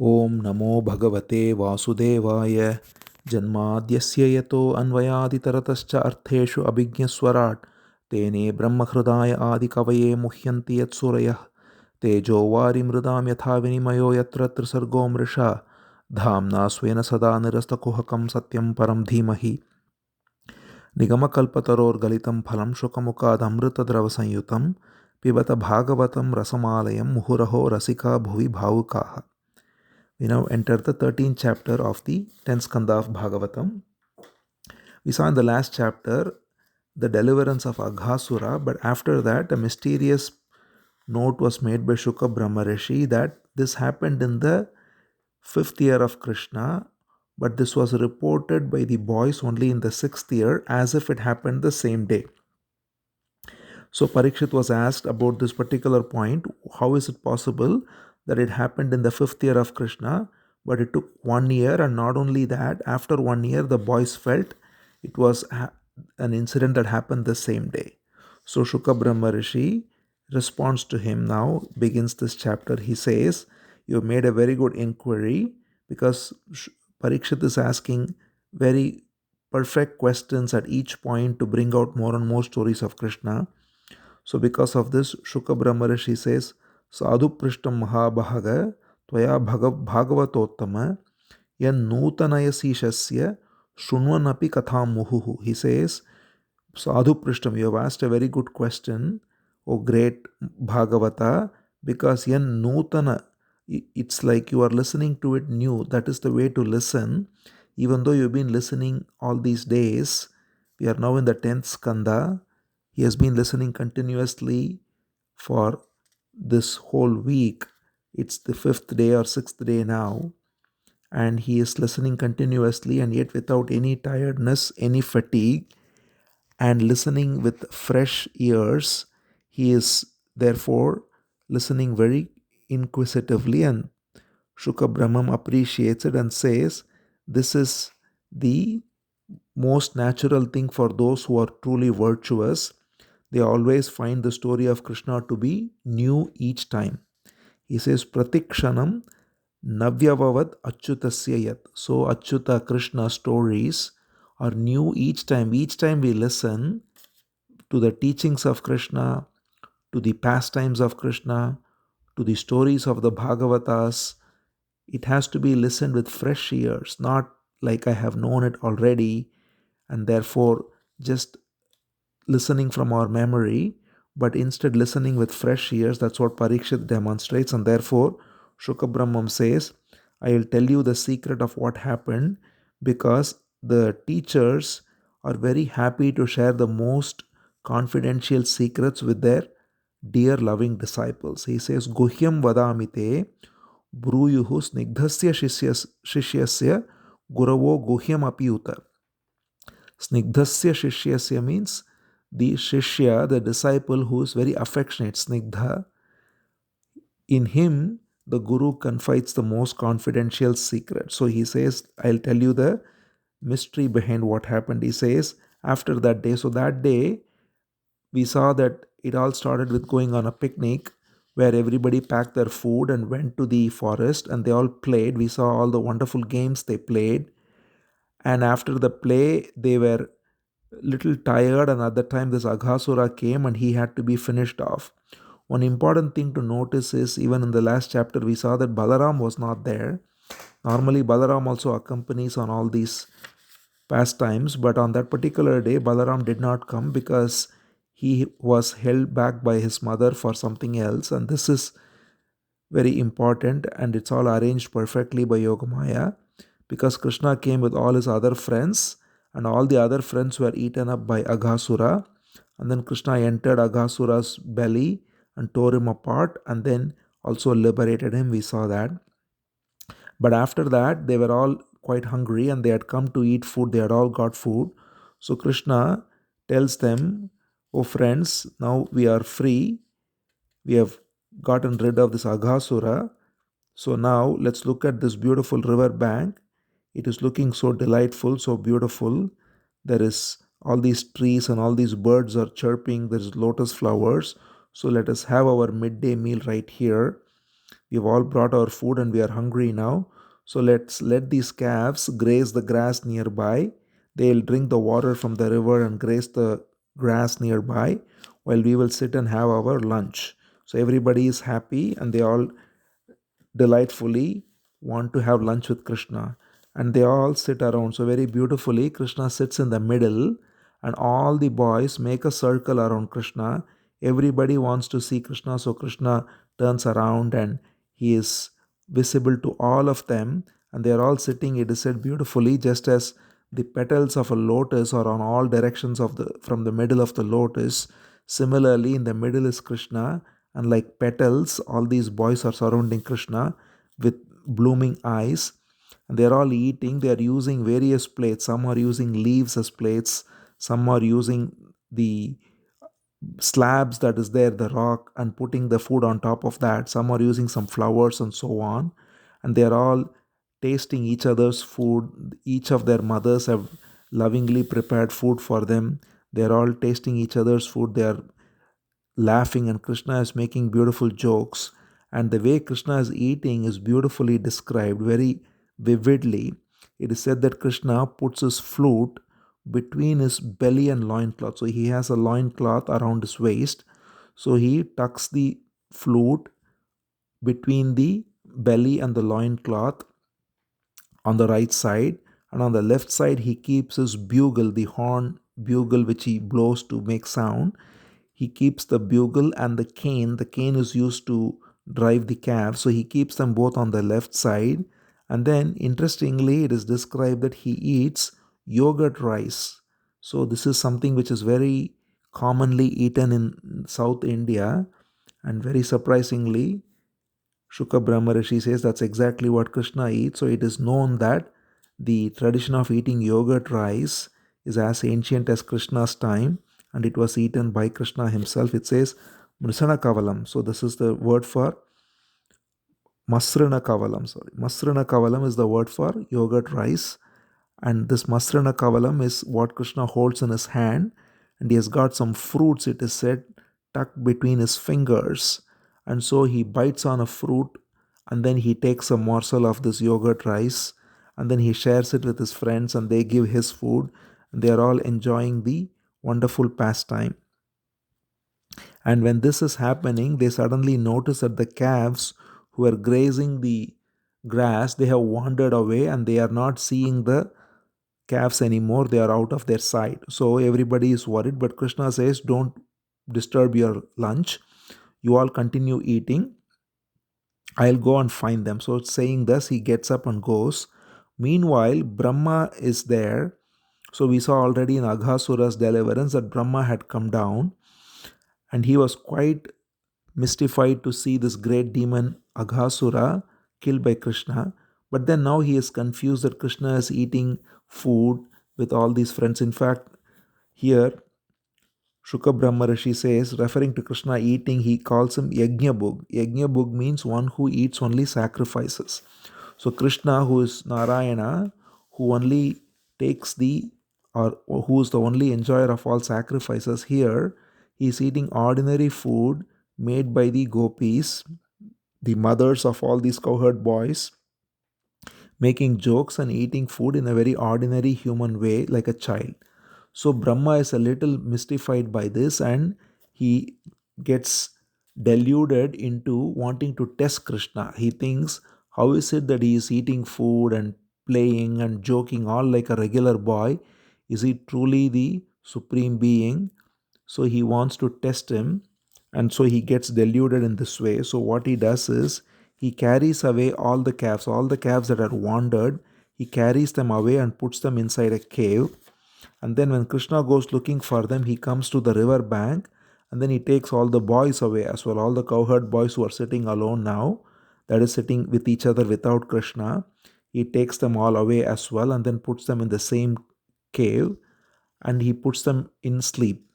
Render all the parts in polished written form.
Om Namo Bhagavate Vasudevaya Janmadhyasya Yato Anvayaditaratascha Artheshu Abhigyaswarat Tene Brahmahridaya Adikavaye Muhyanti Yatsurayah Tejo Vari Mridam Yatha Vinimayo Yatra Trisargo Mrisha Dhamna Swena Sada Nirastakuhakam Satyam Param Dhimahi Nigamakalpataror Galitam Phalam Shukamukad Amrita Dravasanyutam Pibata Bhagavatam Rasamalayam Muhuraho Rasika Bhuvi Bhavukaha. We now enter the 13th chapter of the 10th Skandha of Bhagavatam. We saw in the last chapter the deliverance of Aghasura, but after that a mysterious note was made by Shuka Brahma Rishi that this happened in the 5th year of Krishna, but this was reported by the boys only in the 6th year as if it happened the same day. So Parikshit was asked about this particular point. How is it possible that it happened in the 5th year of Krishna, but it took 1 year, and not only that, after 1 year the boys felt it was an incident that happened the same day. So Shuka Brahma Rishi responds to him now, begins this chapter. He says, you made a very good inquiry, because Parikshit is asking very perfect questions at each point to bring out more and more stories of Krishna. So because of this, Shuka Brahma Rishi says, Sadhu Prishtam Mahabhaga Tvaya Bhagavatottama Yan Nutanayasishasya Shunvanapi Katham Muhuhu. He says, Sadhu Prishtam, you have asked a very good question, O great Bhagavata, because Yan Nutana, it's like you are listening to it new. That is the way to listen. Even though you've been listening all these days, we are now in the 10th Skandha. He has been listening continuously for this whole week. It's the 5th day or 6th day now, and he is listening continuously and yet without any tiredness, any fatigue, and listening with fresh ears. He is therefore listening very inquisitively, and Shuka Brahman appreciates it and says, this is the most natural thing for those who are truly virtuous. They always find the story of Krishna to be new each time. He says, Pratikshanam Navyavavad Achyutasya Yat. So Achyuta Krishna stories are new each time. Each time we listen to the teachings of Krishna, to the pastimes of Krishna, to the stories of the Bhagavatas, it has to be listened with fresh ears, not like I have known it already and therefore just listening from our memory, but instead listening with fresh ears. That's what Parikshit demonstrates, and therefore Shuka Brahman says, I will tell you the secret of what happened, because the teachers are very happy to share the most confidential secrets with their dear loving disciples. He says, Guhyam vadamite bruyuhu snigdhasya shishyasya guravo guhyam apiyuta. Snigdhasya shishyasya means the shishya, the disciple who is very affectionate, snigdha. In him, the guru confides the most confidential secret. So he says, I'll tell you the mystery behind what happened. He says, after that day, so that day, we saw that it all started with going on a picnic where everybody packed their food and went to the forest and they all played. We saw all the wonderful games they played. And after the play, they were little tired, and at that time this Aghasura came and he had to be finished off. One important thing to notice is, even in the last chapter we saw that Balaram was not there. Normally Balaram also accompanies on all these pastimes, but on that particular day Balaram did not come because he was held back by his mother for something else, and this is very important, and it's all arranged perfectly by Yogamaya, because Krishna came with all his other friends and all the other friends were eaten up by Aghasura, and then Krishna entered Aghasura's belly and tore him apart and then also liberated him. We saw that. But after that, they were all quite hungry and they had come to eat food. They had all got food. So Krishna tells them, oh friends, now we are free. We have gotten rid of this Aghasura. So now let's look at this beautiful river bank. It is looking so delightful, so beautiful. There is all these trees and all these birds are chirping. There is lotus flowers. So let us have our midday meal right here. We've all brought our food and we are hungry now. So let's let these calves graze the grass nearby. They'll drink the water from the river and graze the grass nearby while we will sit and have our lunch. So everybody is happy and they all delightfully want to have lunch with Krishna. And they all sit around. So, very beautifully, Krishna sits in the middle, and all the boys make a circle around Krishna. Everybody wants to see Krishna, so Krishna turns around and he is visible to all of them. And they are all sitting, it is said beautifully, just as the petals of a lotus are on all directions of the from the middle of the lotus. Similarly, in the middle is Krishna, and like petals, all these boys are surrounding Krishna with blooming eyes. And they're all eating. They are using various plates. Some are using leaves as plates. Some are using the slabs that is there, the rock, and putting the food on top of that. Some are using some flowers and so on. And they're all tasting each other's food. Each of their mothers have lovingly prepared food for them. They're all tasting each other's food. They are laughing, and Krishna is making beautiful jokes. And the way Krishna is eating is beautifully described very vividly. It is said that Krishna puts his flute between his belly and loincloth. So he has a loincloth around his waist. So he tucks the flute between the belly and the loincloth on the right side. And on the left side, he keeps his bugle, the horn bugle which he blows to make sound. He keeps the bugle and the cane. The cane is used to drive the calves. So he keeps them both on the left side. And then, interestingly, it is described that he eats yogurt rice. So this is something which is very commonly eaten in South India. And very surprisingly, Shuka Brahma Rishi says that's exactly what Krishna eats. So it is known that the tradition of eating yogurt rice is as ancient as Krishna's time, and it was eaten by Krishna himself. It says Mrisana Kavalam. So this is the word for Masrana Kavalam. Sorry. Masrana Kavalam is the word for yogurt rice. And this Masrana Kavalam is what Krishna holds in his hand. And he has got some fruits, it is said, tucked between his fingers. And so he bites on a fruit and then he takes a morsel of this yogurt rice and then he shares it with his friends and they give his food. And they are all enjoying the wonderful pastime. And when this is happening, they suddenly notice that the calves who are grazing the grass, they have wandered away and they are not seeing the calves anymore. They are out of their sight. So everybody is worried. But Krishna says, don't disturb your lunch. You all continue eating. I'll go and find them. So saying this, he gets up and goes. Meanwhile, Brahma is there. So we saw already in Aghasura's deliverance that Brahma had come down and he was quite mystified to see this great demon Aghasura killed by Krishna. But then now he is confused that Krishna is eating food with all these friends. In fact, here Shuka Brahma Rishi says, referring to Krishna eating, he calls him Yajnabhug. Yajnabhug means one who eats only sacrifices. So Krishna, who is Narayana, who only takes the, or who is the only enjoyer of all sacrifices, here he is eating ordinary food made by the gopis, the mothers of all these cowherd boys, making jokes and eating food in a very ordinary human way like a child. So Brahma is a little mystified by this and he gets deluded into wanting to test Krishna. He thinks, how is it that he is eating food and playing and joking all like a regular boy? Is he truly the Supreme Being? So he wants to test him, and so he gets deluded in this way. So what he does is he carries away all the calves that are wandered, he carries them away and puts them inside a cave. And then when Krishna goes looking for them, he comes to the river bank and then he takes all the boys away as well, all the cowherd boys who are sitting alone now, that is sitting with each other without Krishna. He takes them all away as well and then puts them in the same cave and he puts them in sleep,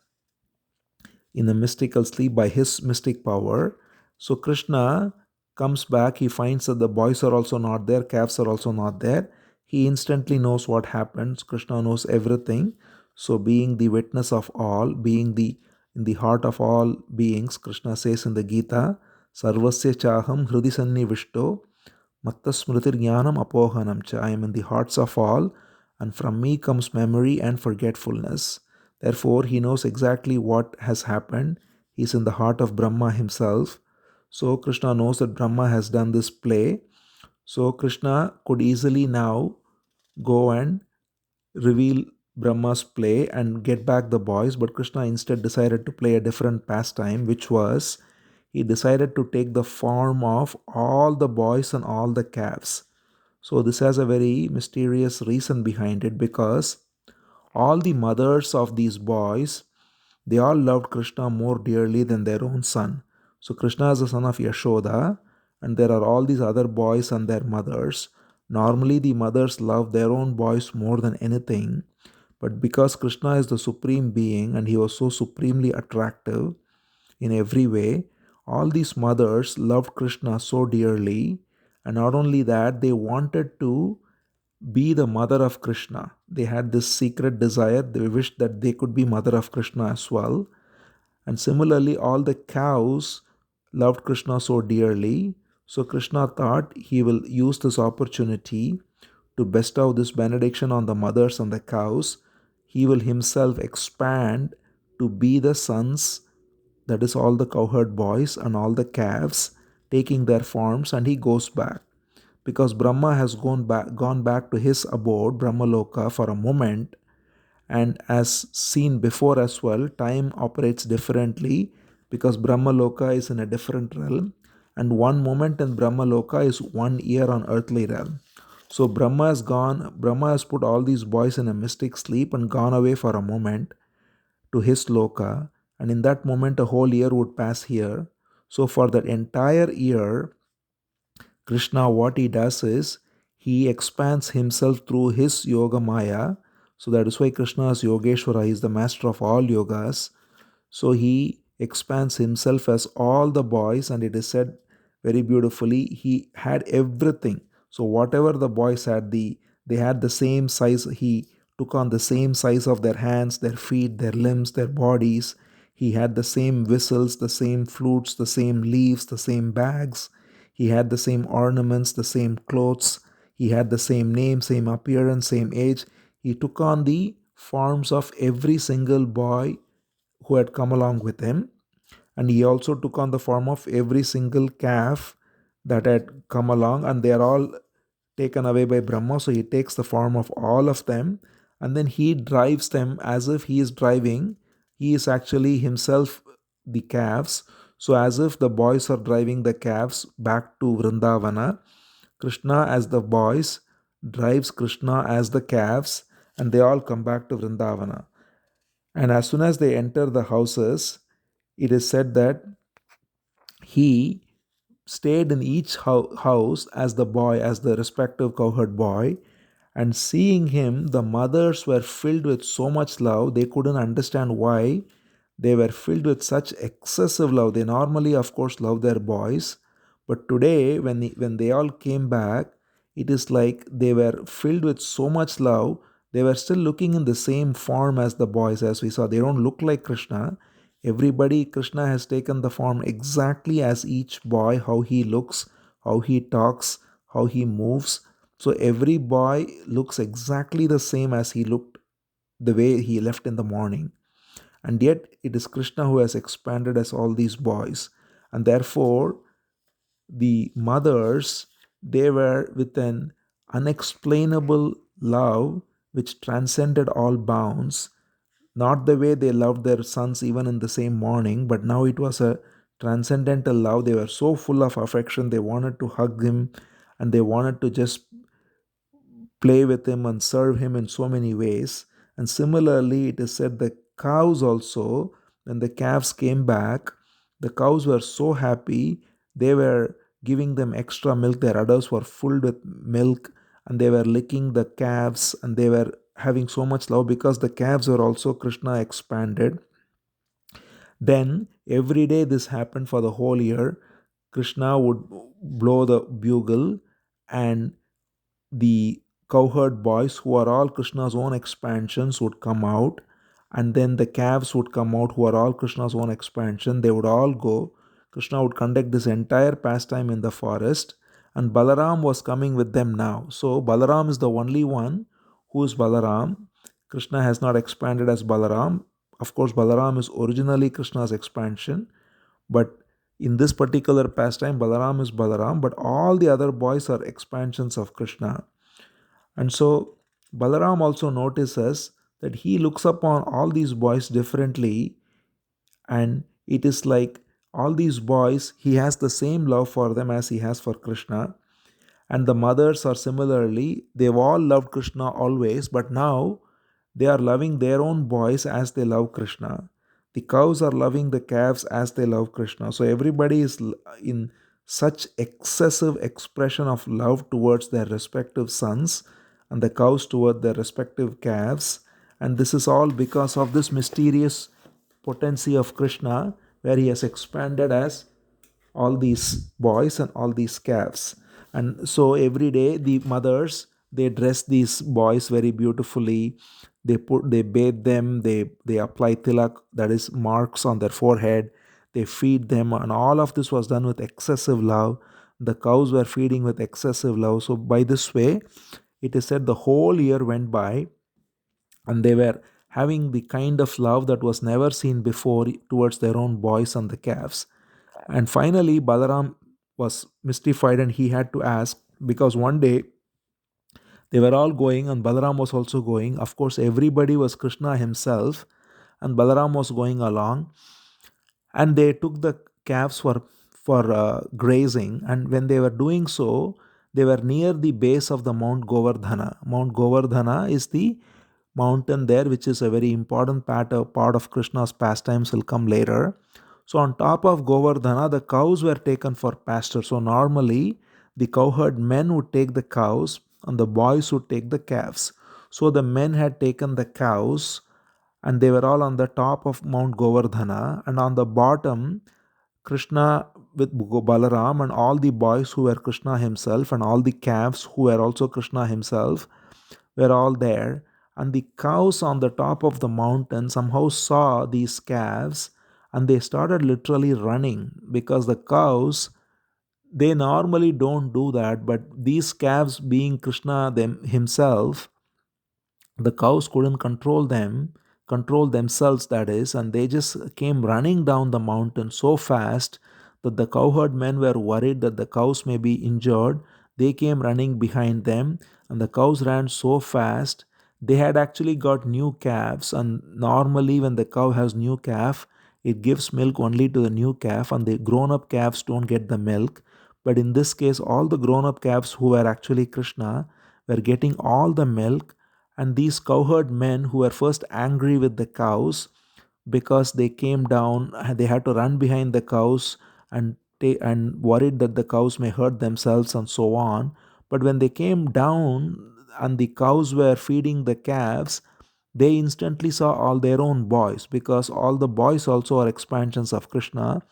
in a mystical sleep by his mystic power. So Krishna comes back, he finds that the boys are also not there, calves are also not there. He instantly knows what happens. Krishna knows everything. So being the witness of all, being the in the heart of all beings, Krishna says in the Gita, Sarvasya chaham hridi sannivishto matta smritir jnanam apohanam cha. I am in the hearts of all, and from me comes memory and forgetfulness. Therefore, he knows exactly what has happened. He is in the heart of Brahma himself. So Krishna knows that Brahma has done this play. So Krishna could easily now go and reveal Brahma's play and get back the boys, but Krishna instead decided to play a different pastime, which was he decided to take the form of all the boys and all the calves. So this has a very mysterious reason behind it, because all the mothers of these boys, they all loved Krishna more dearly than their own son. So Krishna is the son of Yashoda, and there are all these other boys and their mothers. Normally, the mothers love their own boys more than anything, but because Krishna is the supreme being and he was so supremely attractive in every way, all these mothers loved Krishna so dearly, and not only that, they wanted to be the mother of Krishna. They had this secret desire, they wished that they could be mother of Krishna as well. And similarly, all the cows loved Krishna so dearly. So Krishna thought he will use this opportunity to bestow this benediction on the mothers and the cows. He will himself expand to be the sons, that is, all the cowherd boys and all the calves, taking their forms, and he goes back. Because Brahma has gone back to his abode, Brahmaloka, for a moment, and as seen before as well, time operates differently because Brahmaloka is in a different realm, and one moment in Brahmaloka is 1 year on earthly realm. So Brahma has put all these boys in a mystic sleep and gone away for a moment to his loka, and in that moment a whole year would pass here. So for that entire year, Krishna, what he does is he expands himself through his yoga maya. So that is why Krishna is Yogeshwara, he is the master of all yogas. So he expands himself as all the boys, and it is said very beautifully, he had everything. So whatever the boys had, they had the same size. He took on the same size of their hands, their feet, their limbs, their bodies. He had the same whistles, the same flutes, the same leaves, the same bags. He had the same ornaments, the same clothes. He had the same name, same appearance, same age. He took on the forms of every single boy who had come along with him, and he also took on the form of every single calf that had come along, and they are all taken away by Brahma. So he takes the form of all of them, and then he drives them as if he is driving. He is actually himself the calves. So as if the boys are driving the calves back to Vrindavana, Krishna as the boys drives Krishna as the calves, and they all come back to Vrindavana. And as soon as they enter the houses, it is said that he stayed in each house as the boy, as the respective cowherd boy. And seeing him, the mothers were filled with so much love, they couldn't understand why they were filled with such excessive love. They normally, of course, love their boys, but today, when they all came back, it is like they were filled with so much love. They were still looking in the same form as the boys, as we saw. They don't look like Krishna. Everybody, Krishna has taken the form exactly as each boy, how he looks, how he talks, how he moves. So every boy looks exactly the same as he looked the way he left in the morning. And yet it is Krishna who has expanded as all these boys. And therefore, the mothers, they were with an unexplainable love which transcended all bounds, not the way they loved their sons even in the same morning, but now it was a transcendental love. They were so full of affection, they wanted to hug him, and they wanted to just play with him and serve him in so many ways. And similarly, it is said the cows also, when the calves came back, the cows were so happy, they were giving them extra milk. Their udders were filled with milk, and they were licking the calves, and they were having so much love because the calves were also Krishna expanded. Then every day this happened for the whole year. Krishna would blow the bugle, and the cowherd boys, who are all Krishna's own expansions, would come out, and then the calves would come out, who are all Krishna's own expansion. They would all go. Krishna would conduct this entire pastime in the forest, and Balaram was coming with them now. So Balaram is the only one who is Balaram. Krishna has not expanded as Balaram. Of course, Balaram is originally Krishna's expansion, but in this particular pastime, Balaram is Balaram, but all the other boys are expansions of Krishna. And so Balaram also notices that he looks upon all these boys differently, and it is like all these boys, he has the same love for them as he has for Krishna. And the mothers are similarly, they've all loved Krishna always, but now they are loving their own boys as they love Krishna. The cows are loving the calves as they love Krishna. So everybody is in such excessive expression of love towards their respective sons, and the cows toward their respective calves. And this is all because of this mysterious potency of Krishna, where he has expanded as all these boys and all these calves. And so every day the mothers, they dress these boys very beautifully. They bathe them, they apply tilak, that is marks on their forehead. They feed them, and all of this was done with excessive love. The cows were feeding with excessive love. So by this way, it is said the whole year went by, and they were having the kind of love that was never seen before towards their own boys and the calves. And finally, Balaram was mystified, and he had to ask, because one day they were all going and Balaram was also going. Of course, everybody was Krishna himself, and Balaram was going along, and they took the calves for grazing. And when they were doing so, they were near the base of the Mount Govardhana. Mount Govardhana is the mountain there, which is a very important part of Krishna's pastimes, will come later. So on top of Govardhana, the cows were taken for pasture. So normally the cowherd men would take the cows and the boys would take the calves. So the men had taken the cows, and they were all on the top of Mount Govardhana, and on the bottom Krishna with Balaram and all the boys who were Krishna himself and all the calves who were also Krishna himself were all there. And the cows on the top of the mountain somehow saw these calves, and they started literally running, because the cows, they normally don't do that, but these calves, being Krishna himself, the cows couldn't control themselves, that is, and they just came running down the mountain so fast that the cowherd men were worried that the cows may be injured. They came running behind them, and the cows ran so fast. They had actually got new calves, and normally when the cow has new calf, it gives milk only to the new calf, and the grown up calves don't get the milk. But in this case, all the grown up calves who were actually Krishna were getting all the milk. And these cowherd men, who were first angry with the cows because they came down, they had to run behind the cows and worried that the cows may hurt themselves and so on. But when they came down and the cows were feeding the calves, they instantly saw all their own boys, because all the boys also are expansions of Krishna.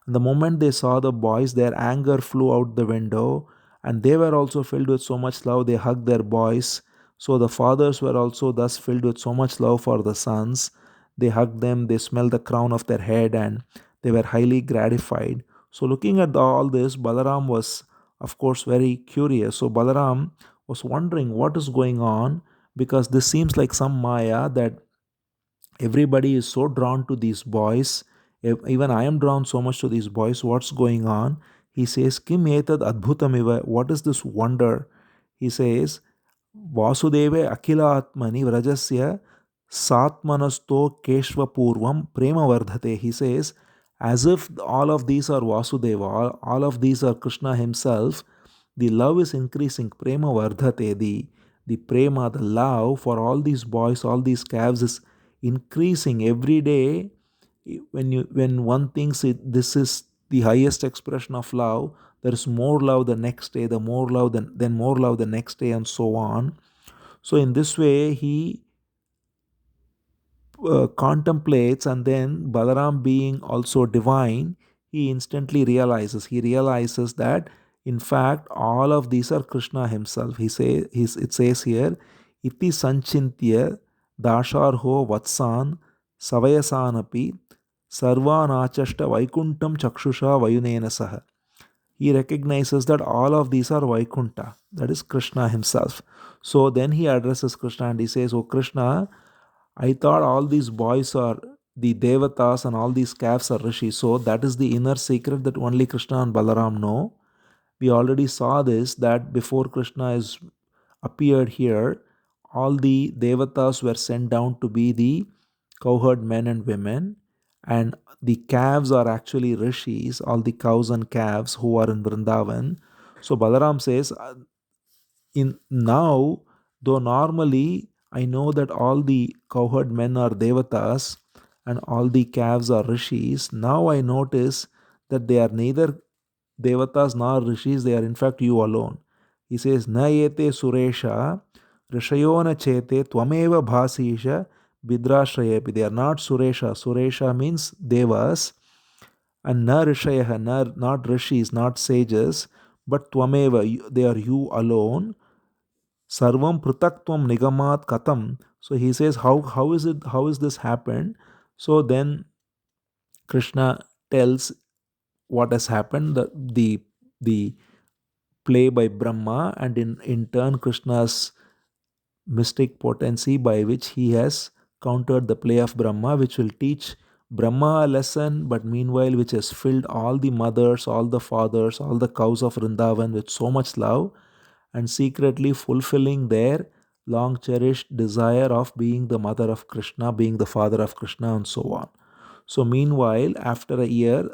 The moment they saw the boys, their anger flew out the window, and they were also filled with so much love, they hugged their boys. So the fathers were also thus filled with so much love for the sons. They hugged them, they smelled the crown of their head, and they were highly gratified. So, looking at all this, Balaram was, of course, very curious. So, Balaram was wondering what is going on, because this seems like some Maya, that everybody is so drawn to these boys. Even I am drawn so much to these boys. What's going on? He says, Kim etad adbhutamiva. What is this wonder? He says, Vasudeve Akila Atmani Vrajasya Satmanasto Keshva Purvam Prema Vardhate. He says, as if all of these are Vasudeva, all of these are Krishna himself, the love is increasing. Prema Vardhate, the prema, the love for all these boys, all these calves is increasing every day. When one thinks this is the highest expression of love, there is more love the next day, the more love, then more love the next day, and so on. So in this way he contemplates, and then Balaram being also divine, he instantly realizes that in fact all of these are Krishna himself. It says here, iti sanchintya dasharho vatsan savayasanapi Sarvanachashta Vaikuntam Chakshusha Vayunena Saha. He recognizes that all of these are Vaikunta, that is Krishna himself. So then he addresses Krishna and he says, "Oh Krishna, I thought all these boys are the Devatas and all these calves are Rishis. So that is the inner secret that only Krishna and Balaram know. We already saw this, that before Krishna is appeared here, all the Devatas were sent down to be the cowherd men and women, and the calves are actually Rishis, all the cows and calves who are in Vrindavan." So Balaram says, in now, though normally I know that all the cowherd men are devatas and all the calves are rishis, now I notice that they are neither devatas nor rishis, they are in fact you alone. He says, "Na yete suresha rishayona chete tvameva bhasisha bidrashrayepi." They are not suresha. Suresha means devas, and na rishayah, not rishis, not sages, but tvameva, they are you alone. Sarvam prutaktvam nigamat katam. So he says, how is this happened? So then Krishna tells what has happened, the play by Brahma, and in turn Krishna's mystic potency by which he has countered the play of Brahma, which will teach Brahma a lesson, but meanwhile which has filled all the mothers, all the fathers, all the cows of Vrindavan with so much love, and secretly fulfilling their long cherished desire of being the mother of Krishna, being the father of Krishna, and so on. So, meanwhile, after a year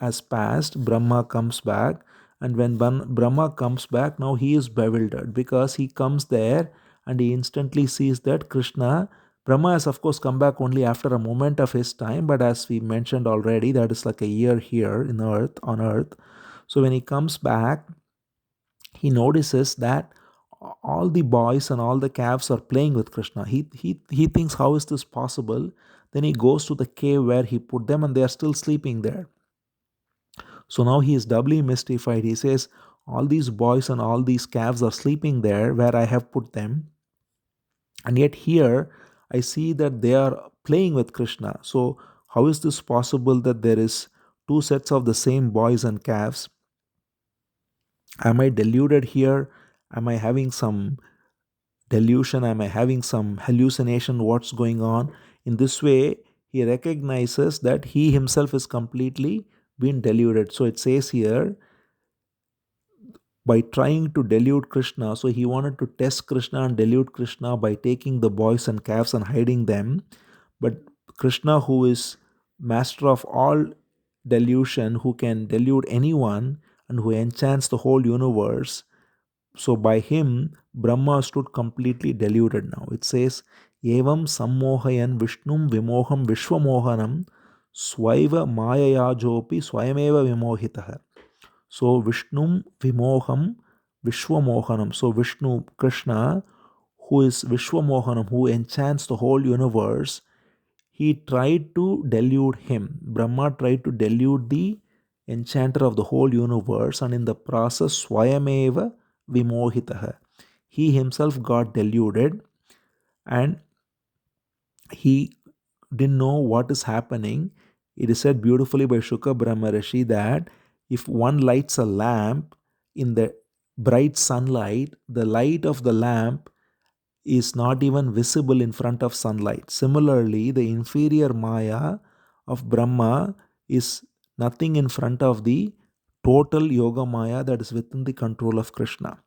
has passed, Brahma comes back, and when Brahma comes back, now he is bewildered because he comes there and he instantly sees that Krishna. Brahma has, of course, come back only after a moment of his time, but as we mentioned already, that is like a year here on earth. So, when he comes back, he notices that all the boys and all the calves are playing with Krishna. He thinks, how is this possible? Then he goes to the cave where he put them and they are still sleeping there. So now he is doubly mystified. He says, all these boys and all these calves are sleeping there where I have put them. And yet here I see that they are playing with Krishna. So how is this possible that there is two sets of the same boys and calves? Am I deluded here? Am I having some delusion? Am I having some hallucination? What's going on? In this way, he recognizes that he himself is completely been deluded. So it says here, by trying to delude Krishna, so he wanted to test Krishna and delude Krishna by taking the boys and calves and hiding them. But Krishna, who is master of all delusion, who can delude anyone and who enchants the whole universe, so by him, Brahma stood completely deluded now. It says, Evam sammohayan Vishnum vimoham vishwamohanam swaiva mayayajopi swayameva vimohitaha. So Vishnum vimoham vishwamohanam. So Vishnu, Krishna, who is Vishwamohanam, who enchants the whole universe, he tried to delude him. Brahma tried to delude the enchanter of the whole universe, and in the process, Swayameva Vimohitaha. He himself got deluded and he didn't know what is happening. It is said beautifully by Shuka Brahma Rishi that if one lights a lamp in the bright sunlight, the light of the lamp is not even visible in front of sunlight. Similarly, the inferior Maya of Brahma is nothing in front of the total Yoga Maya that is within the control of Krishna.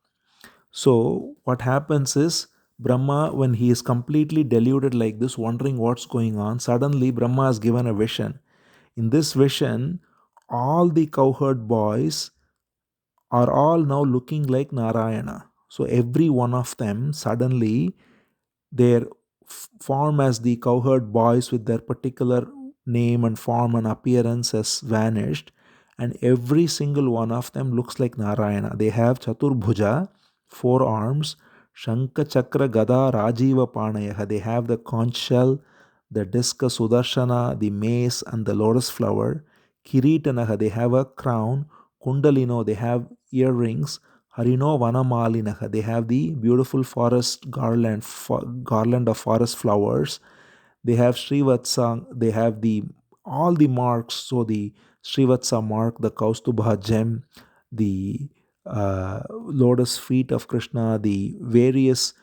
So, what happens is, Brahma, when he is completely deluded like this, wondering what's going on, suddenly Brahma is given a vision. In this vision, all the cowherd boys are all now looking like Narayana. So, every one of them suddenly their form as the cowherd boys with their particular name and form and appearance has vanished, and every single one of them looks like Narayana. They have Chaturbhuja, four arms, Shankha Chakra Gada Rajiva Panayah. They have the conch shell, the discus Sudarshana, the mace, and the lotus flower. Kiritanaha, they have a crown. Kundalino, they have earrings. Harino Vanamalinaha, they have the beautiful forest garland of forest flowers. They have Srivatsang, they have the all the marks. So the Srivatsa mark, the Kaustubha gem, the lotus feet of Krishna, the various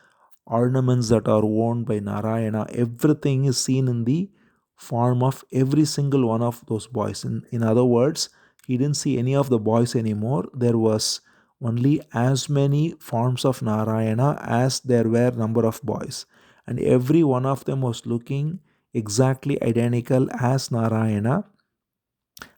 ornaments that are worn by Narayana, everything is seen in the form of every single one of those boys. In other words, he didn't see any of the boys anymore. There was only as many forms of Narayana as there were number of boys. And every one of them was looking exactly identical as Narayana,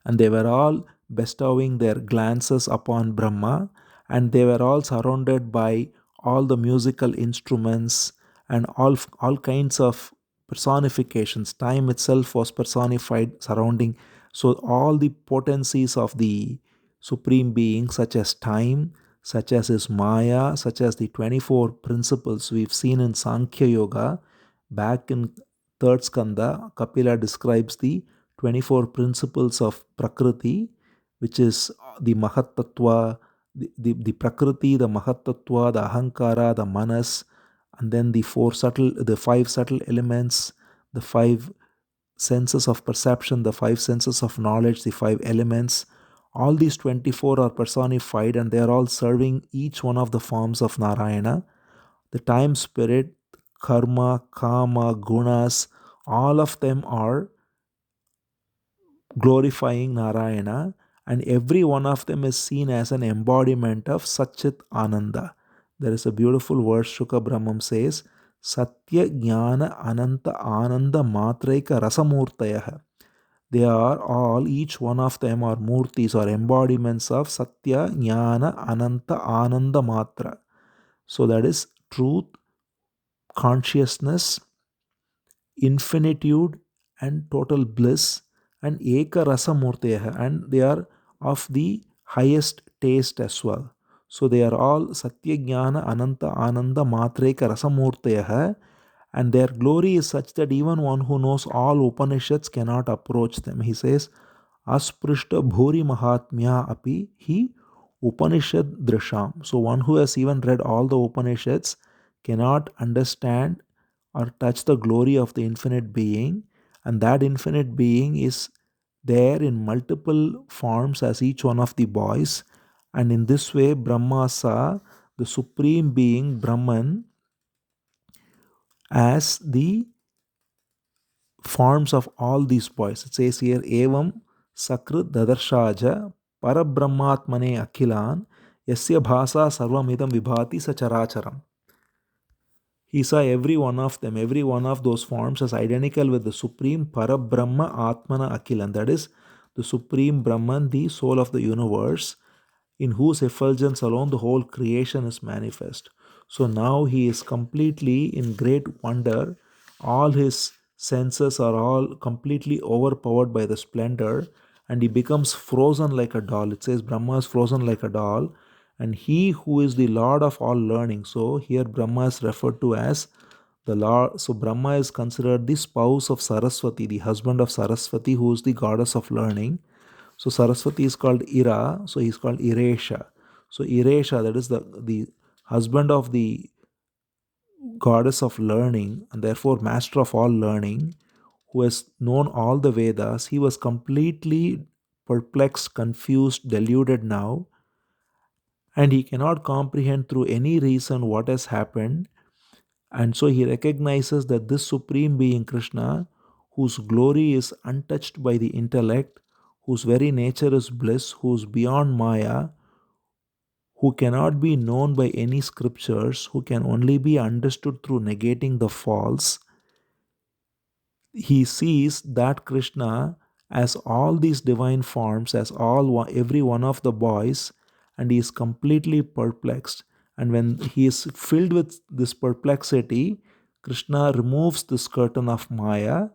and they were all bestowing their glances upon Brahma, and they were all surrounded by all the musical instruments and all kinds of personifications. Time itself was personified surrounding. So all the potencies of the Supreme Being, such as time, such as his Maya, such as the 24 principles we've seen in Sankhya Yoga, back in third Skandha, Kapila describes the 24 principles of Prakriti, which is the Mahatattva, the Prakriti, the Mahatattva, the Ahankara, the Manas, and then the five subtle elements, the five senses of perception, the five senses of knowledge, the five elements. All these 24 are personified, and they are all serving each one of the forms of Narayana. The time spirit, karma, kama, gunas, all of them are glorifying Narayana, and every one of them is seen as an embodiment of Satchit Ananda. There is a beautiful verse Shuka Brahmam says, Satya Jnana Ananta Ananda Matraika Rasamurtayah. They are all, each one of them are murtis or embodiments of Satya Jnana Ananta Ananda Matra. So that is truth, consciousness, infinitude, and total bliss, and eka rasa murteha, and they are of the highest taste as well. So they are all satya jnana ananta ananda matreka rasa murteha, and their glory is such that even one who knows all Upanishads cannot approach them. He says, Asprishta bhuri mahatmya api hi Upanishad drisham. So one who has even read all the Upanishads cannot understand or touch the glory of the infinite being, and that infinite being is there in multiple forms as each one of the boys. And in this way, Brahma saw the Supreme Being Brahman as the forms of all these boys. It says here, Evam Sakrit Dadarshaja Parabrahmatmane Akhilan Yasya Bhasa Sarvamidam Vibhati Sacharacharam. He saw every one of them, every one of those forms as identical with the Supreme Parabrahma Atmana Akhilan. That is, the Supreme Brahman, the soul of the universe, in whose effulgence alone the whole creation is manifest. So now he is completely in great wonder. All his senses are all completely overpowered by the splendor, and he becomes frozen like a doll. It says Brahma is frozen like a doll, and he who is the Lord of all learning. So here Brahma is referred to as the Lord. So Brahma is considered the spouse of Saraswati, the husband of Saraswati, who is the goddess of learning. So Saraswati is called Ira, so he is called Iresha. So Iresha, that is the husband of the goddess of learning, and therefore master of all learning, who has known all the Vedas. He was completely perplexed, confused, deluded now, and he cannot comprehend through any reason what has happened. And so he recognizes that this Supreme Being Krishna, whose glory is untouched by the intellect, whose very nature is bliss, who is beyond Maya, who cannot be known by any scriptures, who can only be understood through negating the false, he sees that Krishna as all these divine forms, as every one of the boys, and he is completely perplexed. And when he is filled with this perplexity, Krishna removes this curtain of Maya,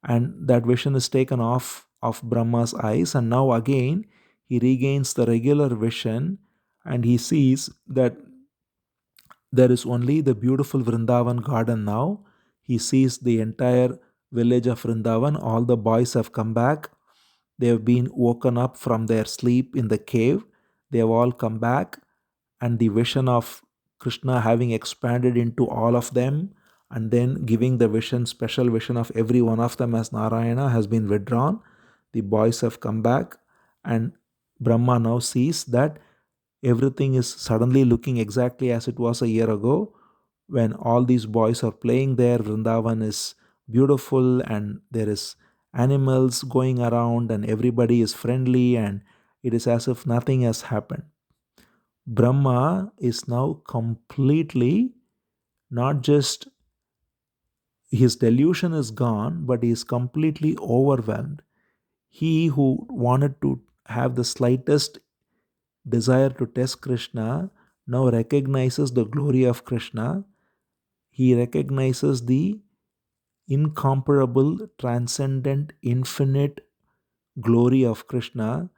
and that vision is taken off of Brahma's eyes, and now again he regains the regular vision, and he sees that there is only the beautiful Vrindavan garden now. He sees the entire village of Vrindavan. All the boys have come back. They have been woken up from their sleep in the cave. They have all come back, and the vision of Krishna having expanded into all of them, and then giving the vision, special vision of every one of them as Narayana has been withdrawn. The boys have come back, and Brahma now sees that everything is suddenly looking exactly as it was a year ago when all these boys are playing there. Vrindavan is beautiful and there is animals going around and everybody is friendly, and it is as if nothing has happened. Brahma is now completely, not just his delusion is gone, but he is completely overwhelmed. He who wanted to have the slightest desire to test Krishna now recognizes the glory of Krishna. He recognizes the incomparable, transcendent, infinite glory of Krishna,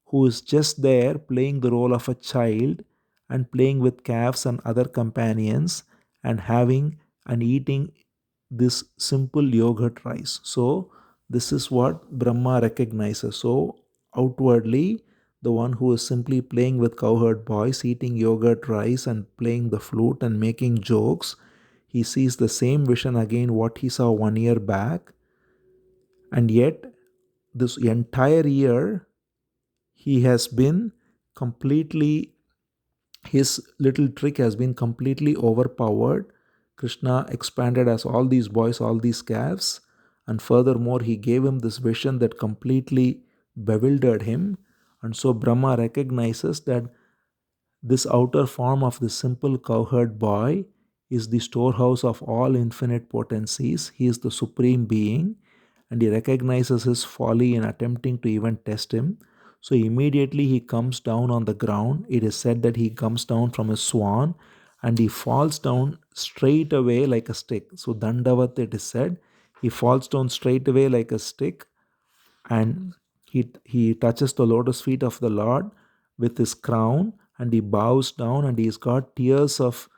who is just there playing the role of a child and playing with calves and other companions and having and eating this simple yogurt rice. So, this is what Brahma recognizes. So, outwardly, the one who is simply playing with cowherd boys, eating yogurt rice and playing the flute and making jokes, he sees the same vision again what he saw 1 year back, and yet this entire year he has been completely, his little trick has been completely overpowered. Krishna expanded as all these boys, all these calves, and furthermore he gave him this vision that completely bewildered him. And so Brahma recognizes that this outer form of the simple cowherd boy is the storehouse of all infinite potencies. He is the Supreme Being, and he recognizes his folly in attempting to even test him. So immediately he comes down on the ground. It is said that he comes down from a swan and he falls down straight away like a stick. So Dandavat, it is said, he falls down straight away like a stick, and he touches the lotus feet of the Lord with his crown, and he bows down, and he's got tears of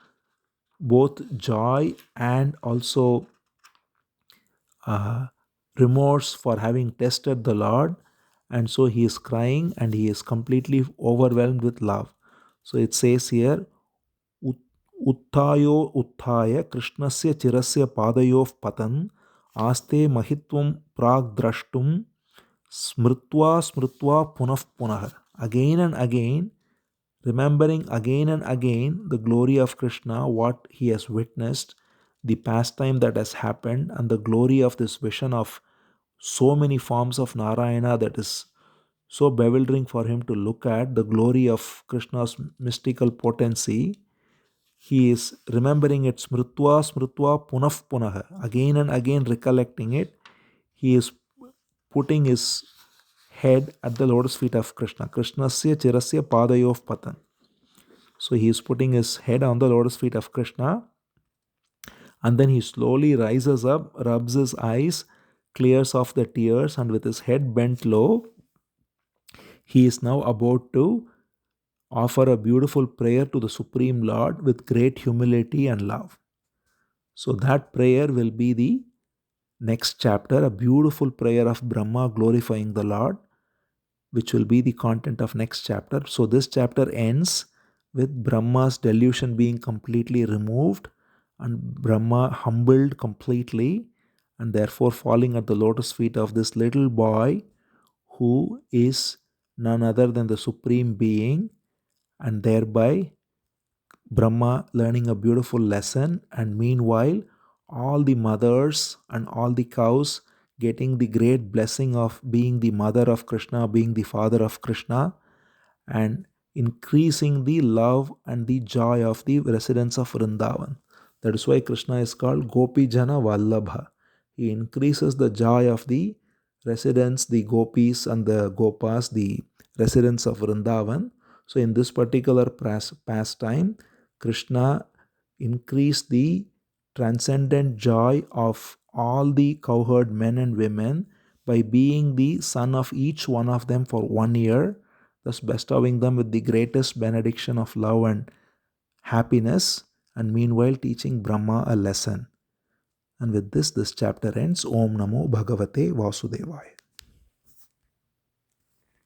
both joy and also uh, remorse for having tested the Lord. And so he is crying and he is completely overwhelmed with love. So it says here, Uttayo Uttaya Krishnasya Chirasya Padayof Patan Aste Mahitvam Prag Drashtum Smritva Smritva Punaf Punah. Again and again, remembering again and again the glory of Krishna, what he has witnessed, the pastime that has happened, and the glory of this vision of so many forms of Narayana that is so bewildering for him to look at, the glory of Krishna's mystical potency. He is remembering it smritva smritva punaf punah, again and again recollecting it. He is putting his head at the lotus feet of Krishna. Krishnasya chirasya padayof patan. So he is putting his head on the lotus feet of Krishna, and then he slowly rises up, rubs his eyes, clears off the tears, and with his head bent low, he is now about to offer a beautiful prayer to the Supreme Lord with great humility and love. So that prayer will be the next chapter, a beautiful prayer of Brahma glorifying the Lord, which will be the content of next chapter. So this chapter ends with Brahma's delusion being completely removed and Brahma humbled completely, and therefore falling at the lotus feet of this little boy who is none other than the Supreme Being, and thereby Brahma learning a beautiful lesson, and meanwhile all the mothers and all the cows getting the great blessing of being the mother of Krishna, being the father of Krishna, and increasing the love and the joy of the residents of Vrindavan. That is why Krishna is called Gopi Jana Vallabha. He increases the joy of the residents, the gopis and the gopas, the residents of Vrindavan. So in this particular pastime, Krishna increased the transcendent joy of all the cowherd men and women by being the son of each one of them for 1 year, thus bestowing them with the greatest benediction of love and happiness, and meanwhile teaching Brahma a lesson. And with this chapter ends. Om Namo Bhagavate Vasudevaya.